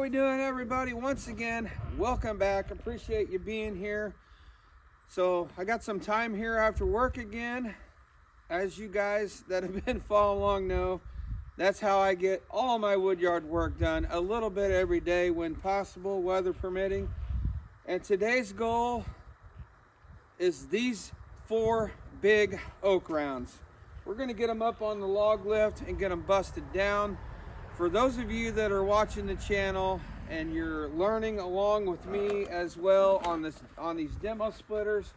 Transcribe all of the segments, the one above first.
How we doing, everybody? Once again, welcome back. Appreciate you being here. So I got some time here after work again. As you guys that have been following along know, that's how I get all my woodyard work done, a little bit every day when possible, weather permitting. And today's goal is these 4 big oak rounds. We're going to get them up on the log lift and get them busted down. For those of you that are watching the channel and you're learning along with me as well on these demo splitters,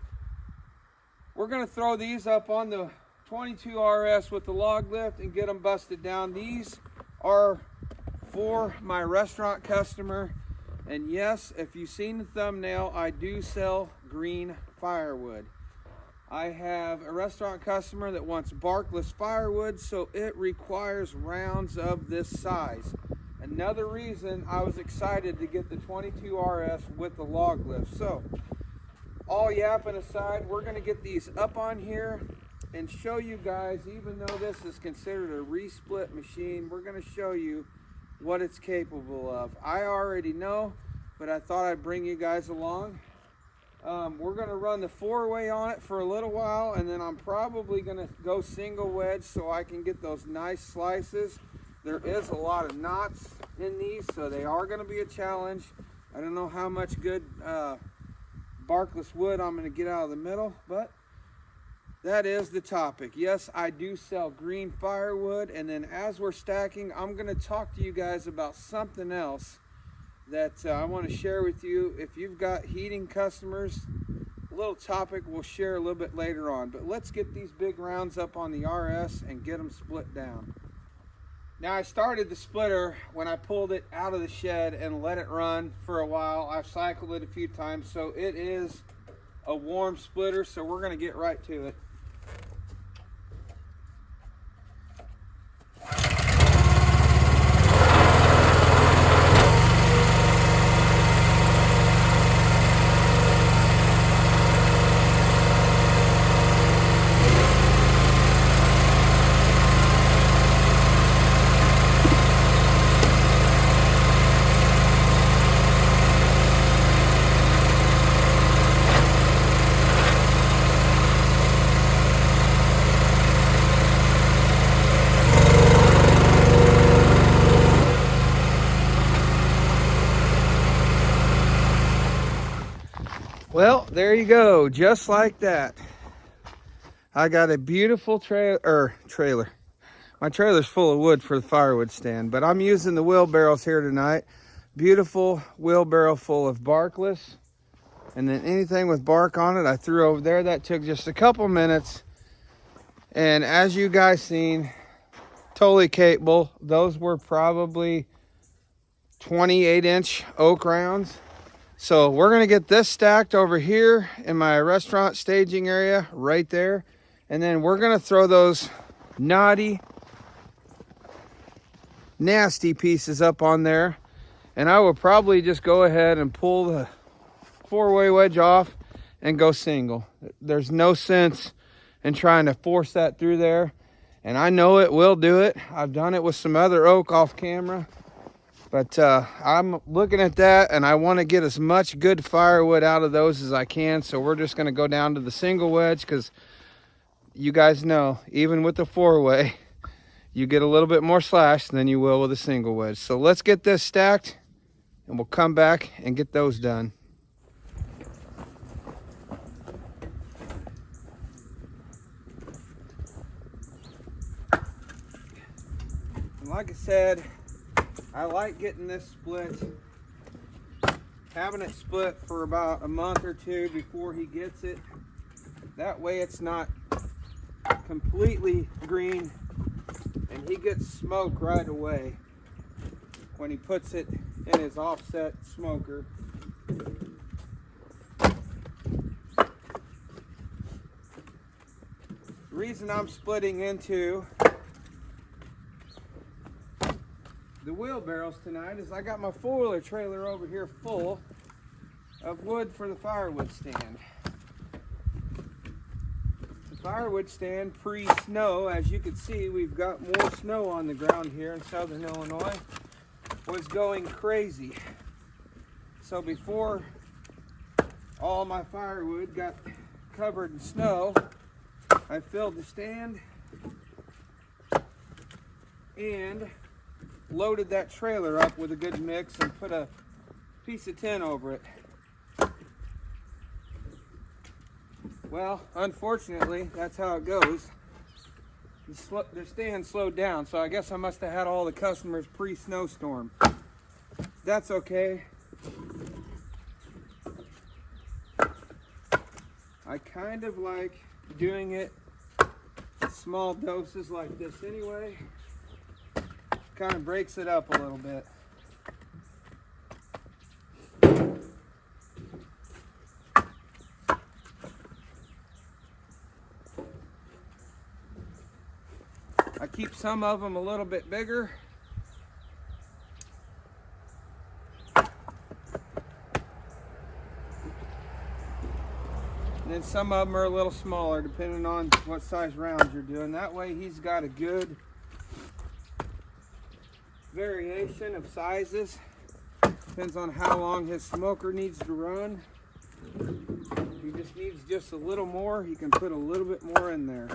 we're going to throw these up on the 22 RS with the log lift and get them busted down. These are for my restaurant customer, and yes, if you've seen the thumbnail, I do sell green firewood. I have a restaurant customer that wants barkless firewood, so it requires rounds of this size. Another reason I was excited to get the 22 RS with the log lift. So, all yapping aside, we're going to get these up on here and show you guys, even though this is considered a resplit machine, we're going to show you what it's capable of. I already know, but I thought I'd bring you guys along. We're going to run the 4-way on it for a little while, and then I'm probably going to go single wedge so I can get those nice slices. There is a lot of knots in these, so they are going to be a challenge. I don't know how much good barkless wood I'm going to get out of the middle, but that is the topic. Yes, I do sell green firewood, and then as we're stacking, I'm going to talk to you guys about something else that I want to share with you. If you've got heating customers, a little topic we'll share a little bit later on. But let's get these big rounds up on the RS and get them split down. Now, I started the splitter when I pulled it out of the shed and let it run for a while. I've cycled it a few times, so it is a warm splitter, so we're going to get right to it. Well, there you go, just like that. I got a beautiful trailer. My trailer's full of wood for the firewood stand, but I'm using the wheelbarrows here tonight. Beautiful wheelbarrow full of barkless, and then anything with bark on it I threw over there. That took just a couple minutes, and as you guys seen, totally capable. Those were probably 28-inch oak rounds. So we're going to get this stacked over here in my restaurant staging area right there. And then we're going to throw those knotty, nasty pieces up on there. And I will probably just go ahead and pull the 4-way wedge off and go single. There's no sense in trying to force that through there. And I know it will do it. I've done it with some other oak off camera. But I'm looking at that, and I want to get as much good firewood out of those as I can. So we're just going to go down to the single wedge, because you guys know, even with the 4-way, you get a little bit more slash than you will with a single wedge. So let's get this stacked, and we'll come back and get those done. And like I said, I like getting this split, having it split for about a month or two before he gets it. That way it's not completely green and he gets smoke right away when he puts it in his offset smoker. The reason I'm splitting into the wheelbarrows tonight is I got my 4-wheeler trailer over here full of wood for the firewood stand. The firewood stand pre-snow, as you can see, we've got more snow on the ground here in southern Illinois. was going crazy. So before all my firewood got covered in snow, I filled the stand and loaded that trailer up with a good mix and put a piece of tin over it. Well, unfortunately, that's how it goes. The stand slowed down, so I guess I must have had all the customers pre-snowstorm. That's okay. I kind of like doing it in small doses like this anyway. Kind of breaks it up a little bit. I keep some of them a little bit bigger. And then some of them are a little smaller depending on what size rounds you're doing. That way he's got a good variation of sizes. Depends on how long his smoker needs to run. If he just needs just a little more, he can put a little bit more in there.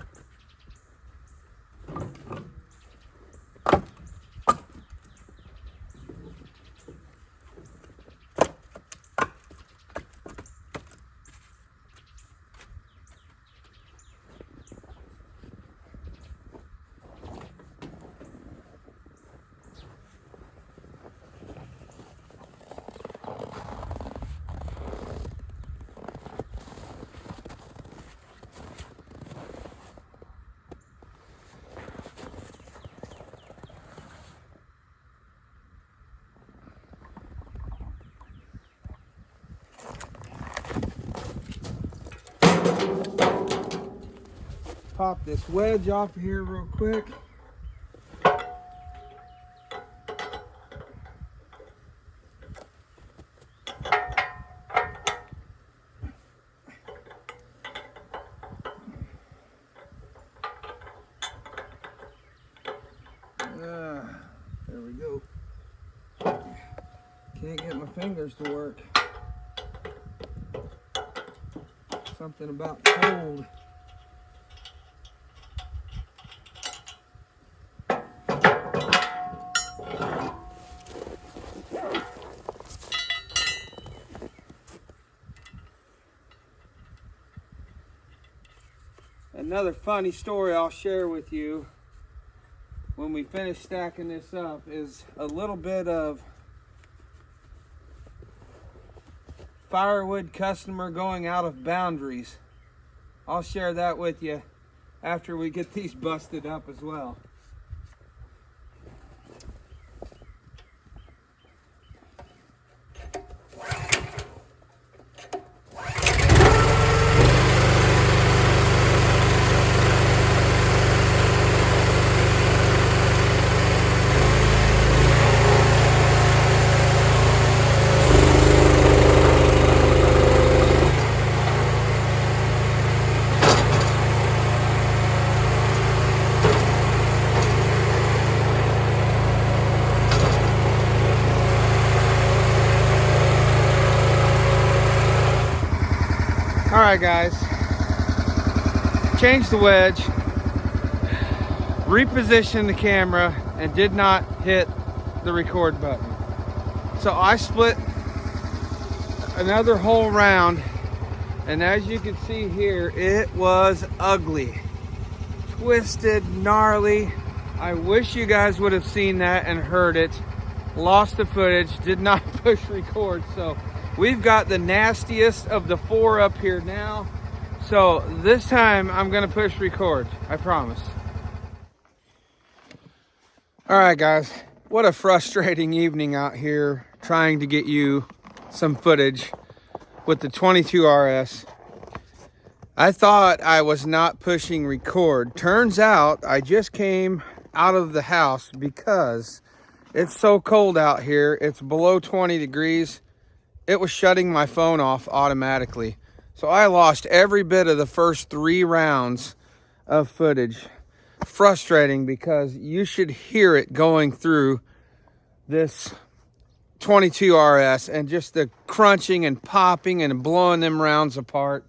Pop this wedge off of here real quick. There we go. Can't get my fingers to work. Something about cold. Another funny story I'll share with you when we finish stacking this up is a little bit of firewood customer going out of boundaries. I'll share that with you after we get these busted up as well. Alright guys, changed the wedge, repositioned the camera, and did not hit the record button. So I split another whole round, and as you can see here, it was ugly, twisted, gnarly. I wish you guys would have seen that and heard it. Lost the footage, did not push record, so we've got the nastiest of the four up here now. So this time I'm gonna push record, I promise. All right guys, what a frustrating evening out here trying to get you some footage with the 22 RS. I thought I was not pushing record. Turns out I just came out of the house because it's so cold out here. It's below 20 degrees. It was shutting my phone off automatically. So I lost every bit of the first 3 rounds of footage. Frustrating because you should hear it going through this 22 RS and just the crunching and popping and blowing them rounds apart.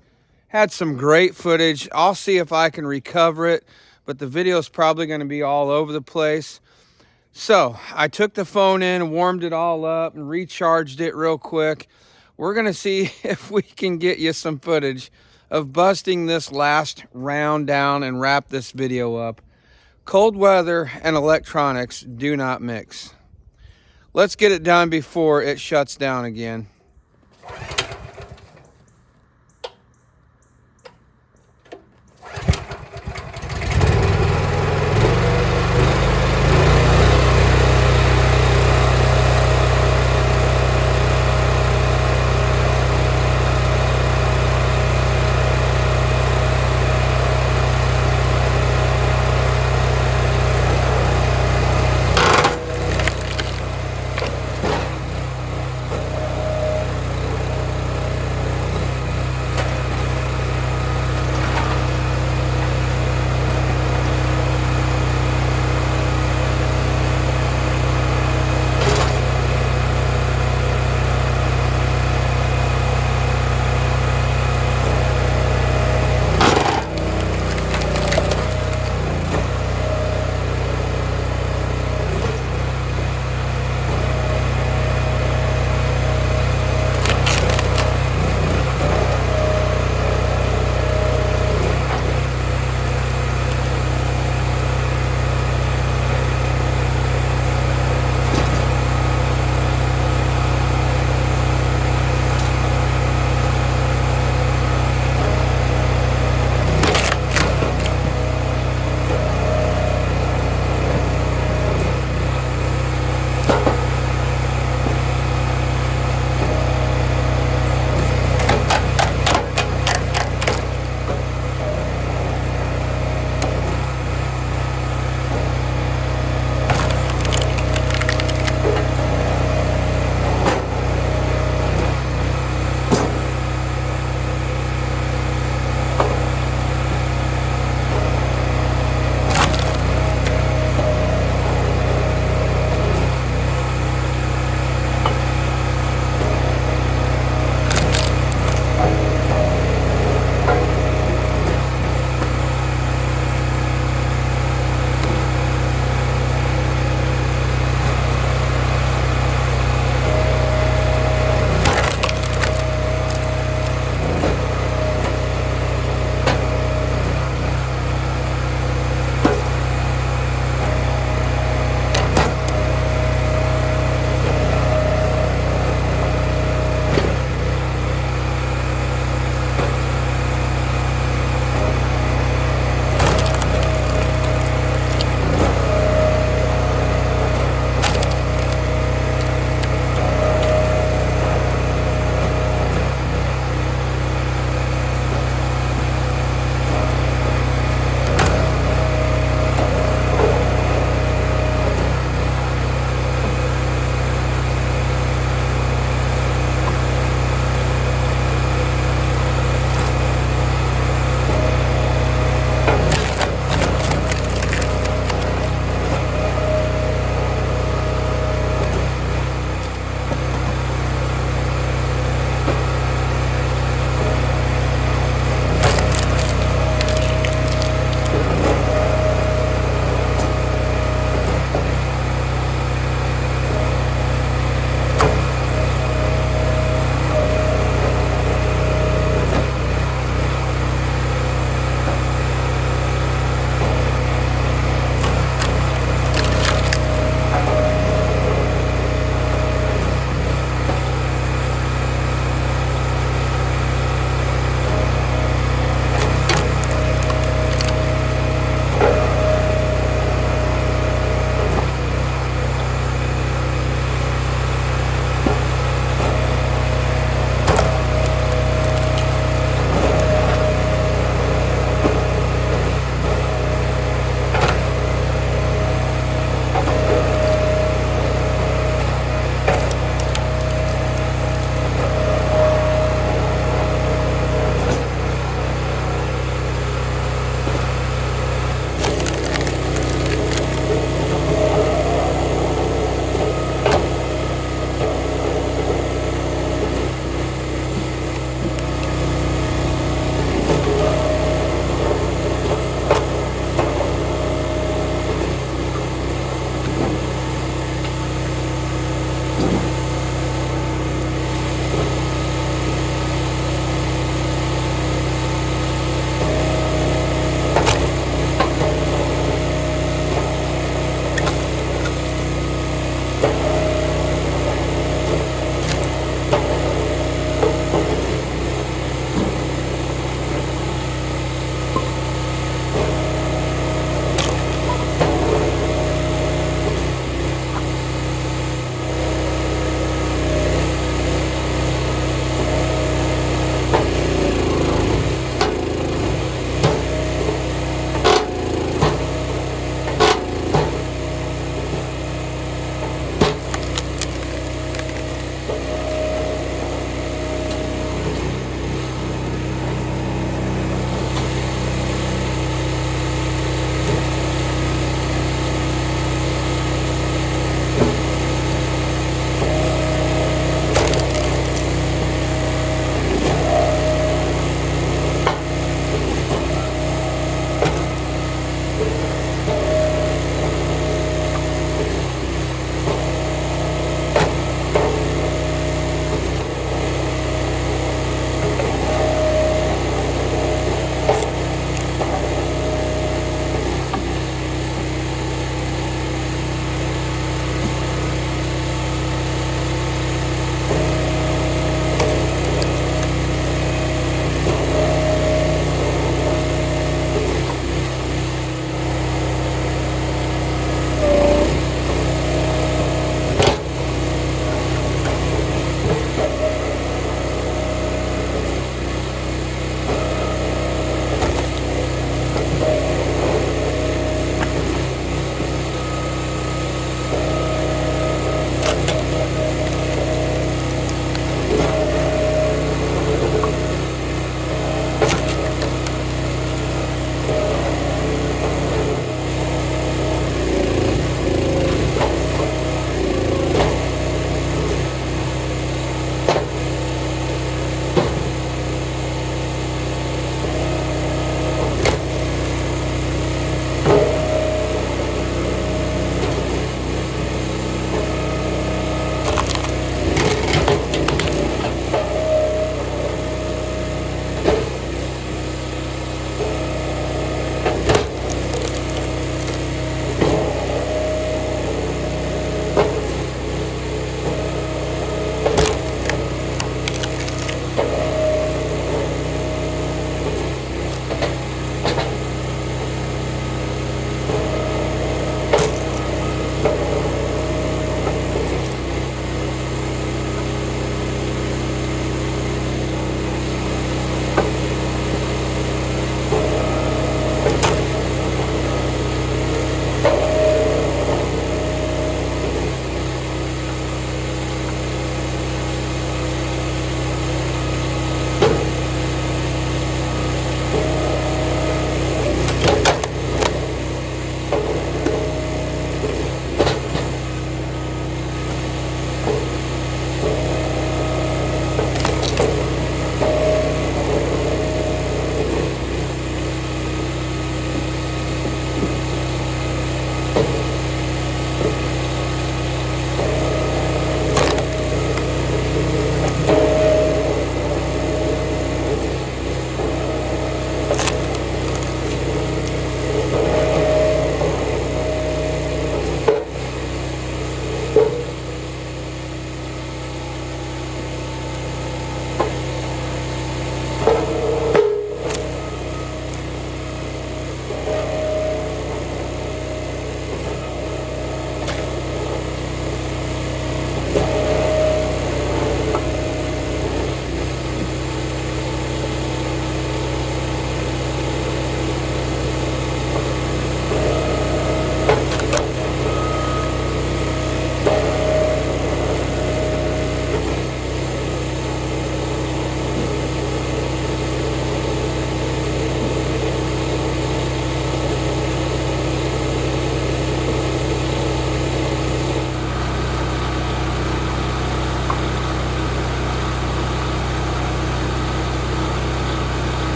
Had some great footage. I'll see if I can recover it, but the video is probably going to be all over the place. So I took the phone in, warmed it all up, and recharged it real quick. We're going to see if we can get you some footage of busting this last round down and wrap this video up. Cold weather and electronics do not mix. Let's get it done before it shuts down again.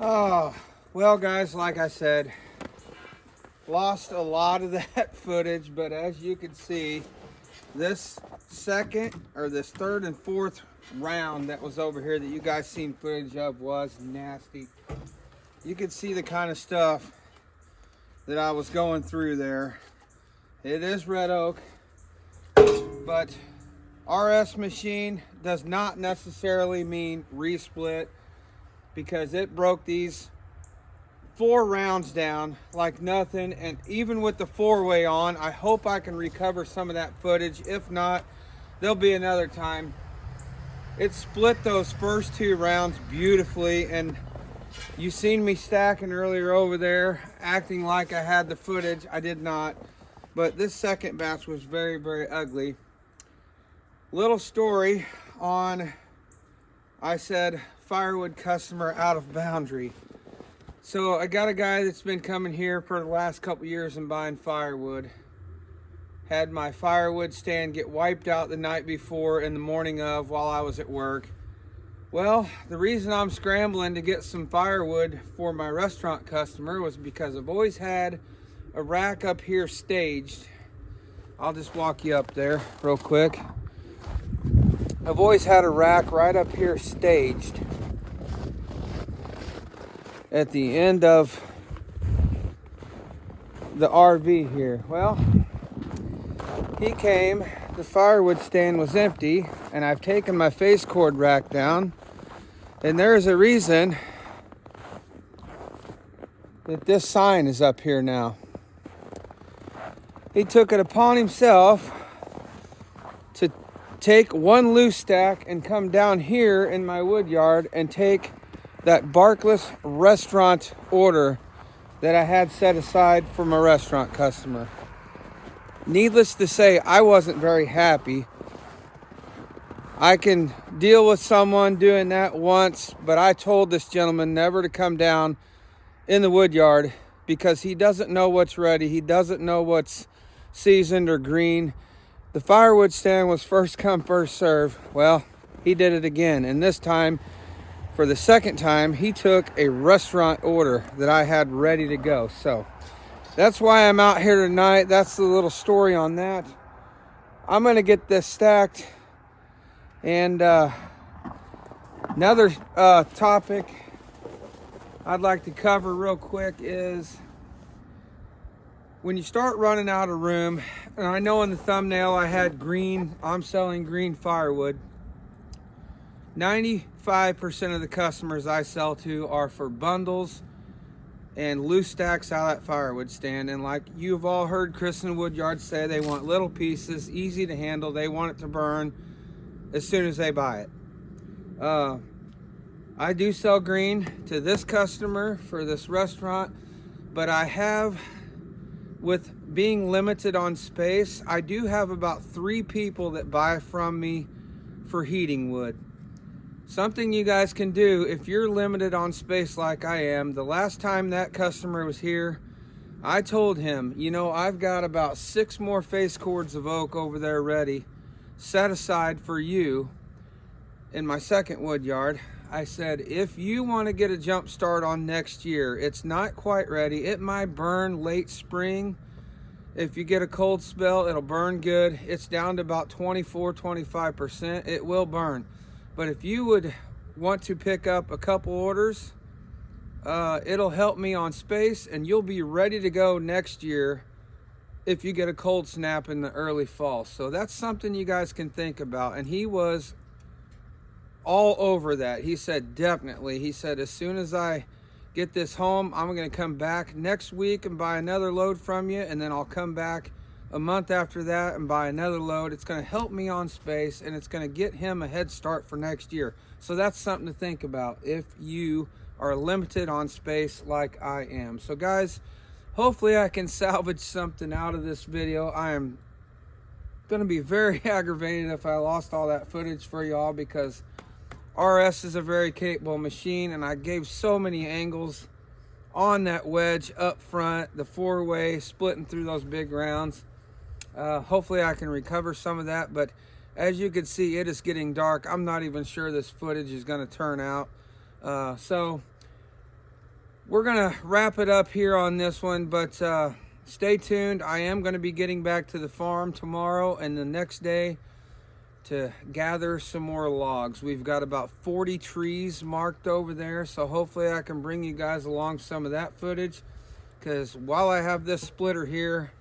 Oh, well guys, like I said, lost a lot of that footage, but as you can see, this third and fourth round that was over here that you guys seen footage of was nasty. You can see the kind of stuff that I was going through there. It is red oak, but RS machine does not necessarily mean resplit, because it broke these 4 rounds down like nothing. And even with the 4-way on, I hope I can recover some of that footage. If not, there'll be another time. It split those first 2 rounds beautifully, and you seen me stacking earlier over there, acting like I had the footage. I did not, but this second batch was very, very ugly. Little story on, I said, firewood customer out of boundary. So I got a guy that's been coming here for the last couple years and buying firewood. Had my firewood stand get wiped out the night before and the morning of while I was at work. Well, the reason I'm scrambling to get some firewood for my restaurant customer was because I've always had a rack up here staged. I'll just walk you up there real quick. I've always had a rack right up here staged at the end of the RV here. Well, he came, the firewood stand was empty, and I've taken my face cord rack down, and there's a reason that this sign is up here now. He took it upon himself to take one loose stack and come down here in my wood yard and take that barkless restaurant order that I had set aside for my restaurant customer. Needless to say, I wasn't very happy. I can deal with someone doing that once, but I told this gentleman never to come down in the wood yard because he doesn't know what's ready. He doesn't know what's seasoned or green. The firewood stand was first come, first serve. Well, he did it again, and this time, for the second time, he took a restaurant order that I had ready to go. So that's why I'm out here tonight. That's the little story on that. I'm going to get this stacked. And another topic I'd like to cover real quick is when you start running out of room, and I know in the thumbnail I had green, I'm selling green firewood. 95% of the customers I sell to are for bundles and loose stacks out of that firewood stand. And like you've all heard Chris and Woodyard say, they want little pieces, easy to handle. They want it to burn as soon as they buy it. I do sell green to this customer for this restaurant, but I have, with being limited on space, I do have about 3 people that buy from me for heating wood. Something you guys can do if you're limited on space like I am. The last time that customer was here, I told him, you know, I've got about 6 more face cords of oak over there ready, set aside for you in my second wood yard. I said, if you want to get a jump start on next year, it's not quite ready. It might burn late spring. If you get a cold spell, it'll burn good. It's down to about 24-25%. It will burn. But if you would want to pick up a couple orders, it'll help me on space, and you'll be ready to go next year if you get a cold snap in the early fall. So that's something you guys can think about. And he was all over that. He said, definitely. He said, as soon as I get this home, I'm going to come back next week and buy another load from you, and then I'll come back a month after that and buy another load. It's going to help me on space, and it's going to get him a head start for next year. So that's something to think about if you are limited on space like I am. So guys, hopefully I can salvage something out of this video. I am going to be very aggravated if I lost all that footage for y'all, because RS is a very capable machine, and I gave so many angles on that wedge up front, the 4-way splitting through those big rounds. Hopefully I can recover some of that, but as you can see, it is getting dark. I'm not even sure this footage is going to turn out. So we're gonna wrap it up here on this one, but stay tuned. I am gonna be getting back to the farm tomorrow and the next day to gather some more logs. We've got about 40 trees marked over there, so hopefully I can bring you guys along some of that footage, because while I have this splitter here,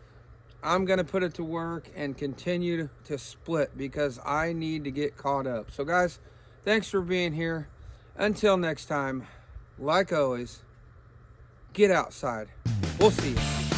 I'm gonna put it to work and continue to split because I need to get caught up. So guys, thanks for being here. Until next time, like always, get outside. We'll see you.